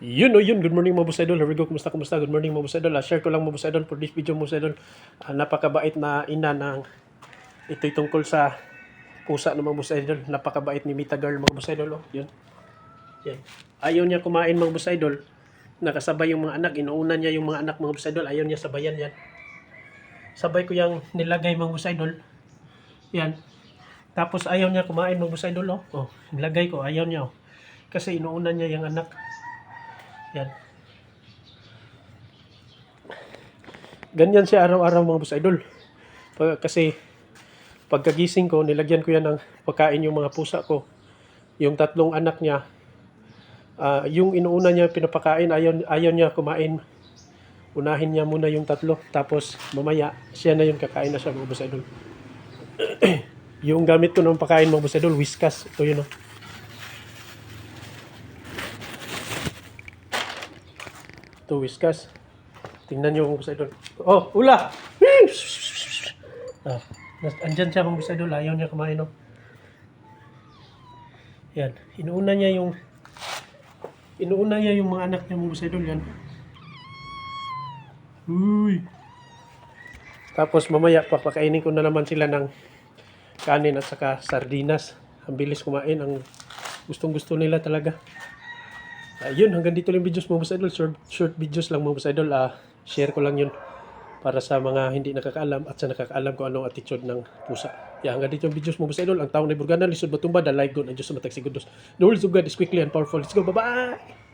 Yun o yun, good morning mga boss idol. Here we go, kumusta? Good morning mga boss idol. Share ko lang mga boss idol for this video mga boss idol. Napakabait na ina ng ito'y tungkol sa pusa ng mga boss idol. Napakabait ni Mita Girl mga boss idol. Oh. Yun. Yan. Ayaw niya kumain mga boss idol. Nakasabay yung mga anak. Inuuna niya yung mga anak mga boss idol. Ayaw niya sabayan yan. Sabay ko yung nilagay mga boss idol. Yan. Tapos ayaw niya kumain mga boss idol. Oh, nilagay ko. Ayaw niya. Oh. Kasi inuuna niya yung anak. Yan. Ganyan siya araw-araw mga boss idol. Kasi pagkagising ko, nilagyan ko yan ng pagkain yung mga pusa ko. Yung tatlong anak niya, yung inuuna niya pinapakain, ayaw niya kumain. Unahin niya muna yung tatlo. Tapos mamaya, siya na yung kakain na siya mga boss idol. Yung gamit ko ng pagkain mga boss idol, Whiskas. Ito yun o. Ito Whiskas. Tingnan nyo mga boss idol. Oh, ula! Andyan siya mga boss idol. Ayaw niya kumain o. Yan. Inuuna niya yung mga anak niya mga boss idol. Yan. Uy! Tapos mamaya papakainin ko na naman sila ng kanin at saka sardinas. Ang bilis kumain. Ang gustong-gusto nila talaga. Yun, hanggang dito lang videos mga boss idol. Short videos lang mga boss idol. Share ko lang yun para sa mga hindi nakakaalam at sa nakakaalam kung anong attitude ng pusa. Hanggang dito yung videos mga boss idol. Ang taong na Burgana, lisod batumba, the life God, and Diyos sa matag sigudos. The words of God is quickly and powerful. Let's go, bye-bye!